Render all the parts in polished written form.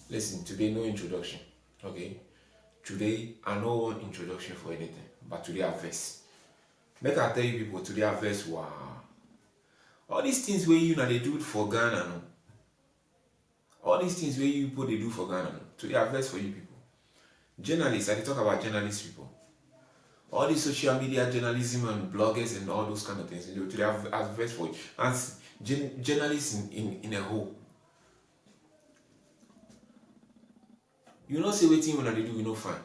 Listen, today no introduction. Okay? Today I no want introduction for anything. But today I verse. Make I tell you people today I verse wow. All these things where you know they do it for Ghana. No? All these things where you people they do for Ghana. No? Today I verse for you people. Journalists, I dey talk about journalist people. All these social media journalism and bloggers and all those kind of things. You know, today I've verse for you. And journalists in a whole. You know say wetin una dey do, you know fine.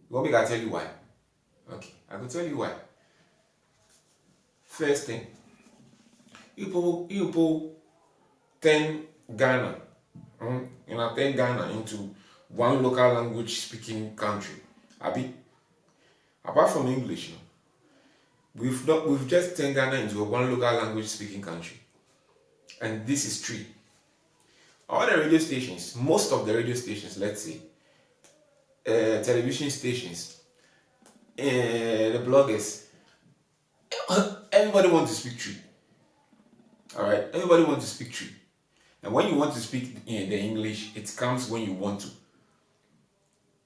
You want me to tell you why? Okay, I will tell you why. First thing, you turn Ghana, turn Ghana into one local language speaking country. Abi, apart from English, we've just turned Ghana into a one local language speaking country, and this is true. All the radio stations, most of the radio stations, let's say, television stations, the bloggers, everybody wants to speak tree. Alright, everybody wants to speak tree. And when you want to speak the English, it comes when you want to.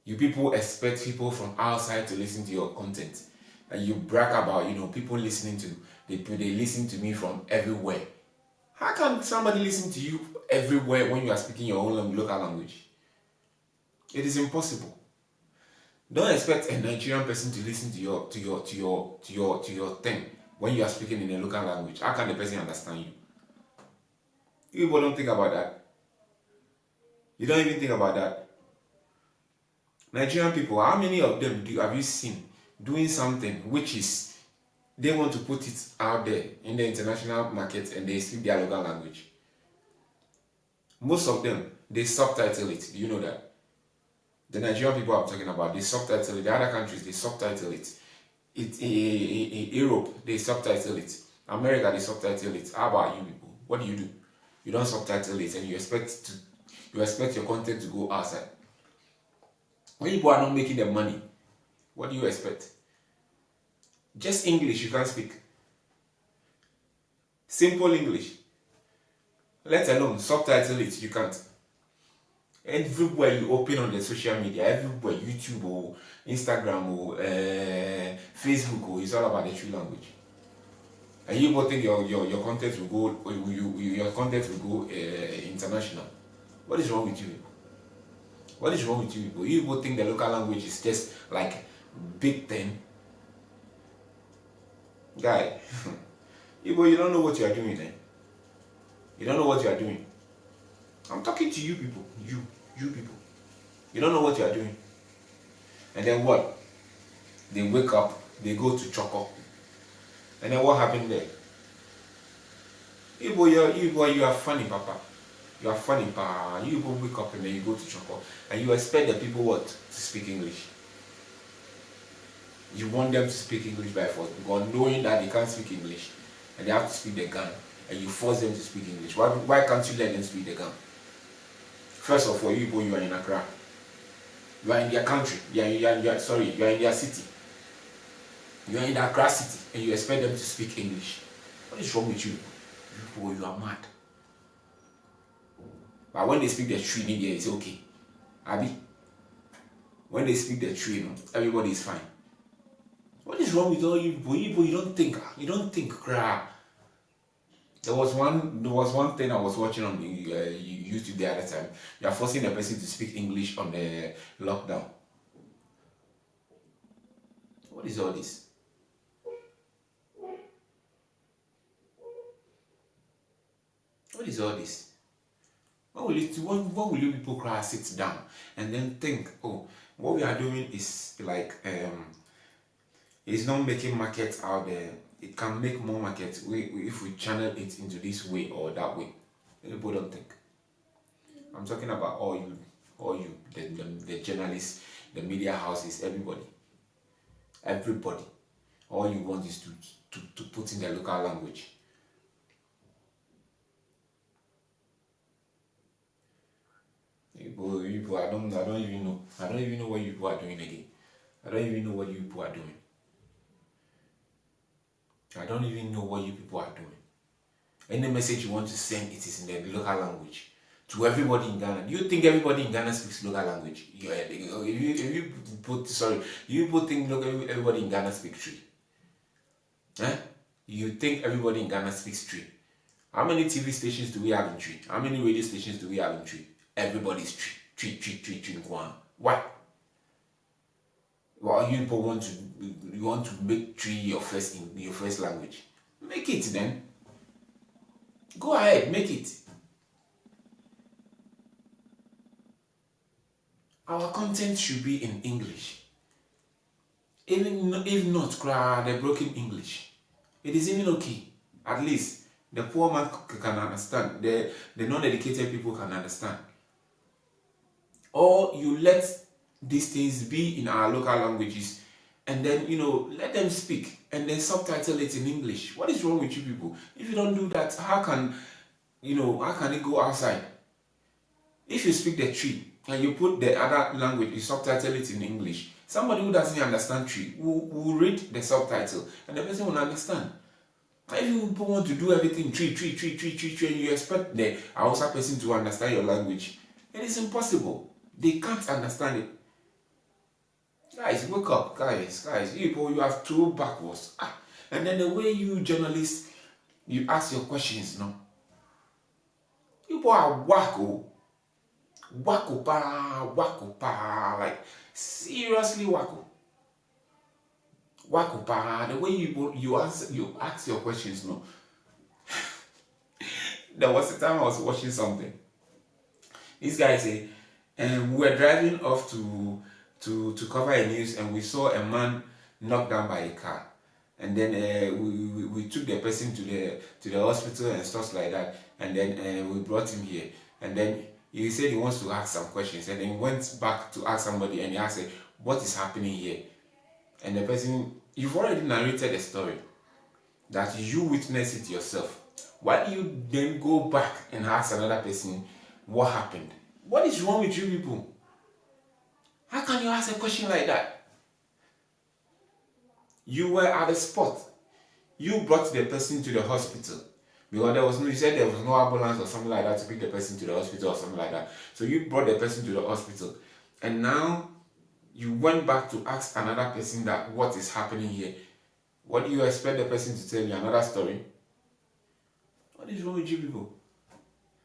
You people expect people from outside to listen to your content. And you brag about, people listening to, they listen to me from everywhere. How can somebody listen to you everywhere when you are speaking your own local language? It is impossible. Don't expect a Nigerian person to listen to your thing when you are speaking in a local language. How can the person understand you? You people don't think about that. You don't even think about that. Nigerian people, how many of them have you seen doing something which is they want to put it out there in the international market and they speak their local language? Most of them, they subtitle it. Do you know that? The Nigerian people I'm talking about, they subtitle it. The other countries, they subtitle it. Europe, they subtitle it. America, they subtitle it. How about you people? What do? You don't subtitle it and you expect your content to go outside. When people are not making the money, what do you expect? Just English you can't speak. Simple English. Let alone subtitle it, you can't. Everywhere you open on the social media, everywhere, YouTube or Instagram or Facebook, or it's all about the true language. And you both think your content will go international. What is wrong with you people? What is wrong with you people? You both think the local language is just like big thing. Guy, you don't know what you are doing then. You don't know what you are doing. I'm talking to you people. You people. You don't know what you are doing. And then what? They wake up, they go to Choco. And then what happened there? You are funny, Papa. You are funny, Papa. You people wake up and then you go to Choco. And you expect the people what? To speak English. You want them to speak English by force, because knowing that they can't speak English and they have to speak the Ghana, and you force them to speak English. Why can't you let them speak the Ghana? First of all, you are in Accra. You are in their country. You are in their city. You are in the Accra city and you expect them to speak English. What is wrong with you? You are mad. But when they speak the tree in India, it's okay. Abi? When they speak the tree, everybody is fine. What is wrong with all you people? You don't think. You don't think, crap. There was one thing I was watching on the YouTube the other time. You are forcing a person to speak English on the lockdown. What is all this? What is all this? When will you people cry, sit down and then think, oh, what we are doing is like it's not making markets out there. It can make more markets if we channel it into this way or that way. People don't think. I'm talking about all you, the journalists, the media houses, everybody. All you want is to put in the local language. People, I don't even know. I don't even know what you people are doing again. I don't even know what you people are doing. I don't even know what you people are doing. Any message you want to send, it is in the local language. to everybody in Ghana. Do you think everybody in Ghana speaks local language? Yeah, you people think everybody in Ghana speaks Tree? Eh? You think everybody in Ghana speaks Tree? How many TV stations do we have in Tree? How many radio stations do we have in Tree? Everybody's Tree. Why? Well, you people want to make Tree your first language. Make it then. Go ahead, make it. Our content should be in English. Even if not the broken English. It is even okay. At least the poor man can understand. The non-educated people can understand. Or you let these things be in our local languages and then let them speak and then subtitle it in English. What is wrong with you people? If you don't do that, how can it go outside? If you speak the Tree and you put the other language, you subtitle it in English, somebody who doesn't understand Tree will read the subtitle and the person will understand. If you want to do everything Tree, and you expect the Hausa person to understand your language, it is impossible. They can't understand it. Guys, wake up, guys. You have too backwards. And then the way you journalists, you ask your questions, people are wacko pa, like seriously wacko pa. The way you ask your questions, There was a time I was watching something. This guy say, we were driving off to cover a news, and we saw a man knocked down by a car, and then we took the person to the hospital and stuff like that, and then we brought him here, and then he said he wants to ask some questions, and then he went back to ask somebody, and he asked, what is happening here? And the person, you've already narrated the story, that you witnessed it yourself. Why do you then go back and ask another person what happened? What is wrong with you people? How can you ask a question like that? You were at the spot. You brought the person to the hospital. Because you said there was no ambulance or something like that to pick the person to the hospital or something like that. So you brought the person to the hospital. And now you went back to ask another person that what is happening here. What do you expect the person to tell you? Another story? What is wrong with you people?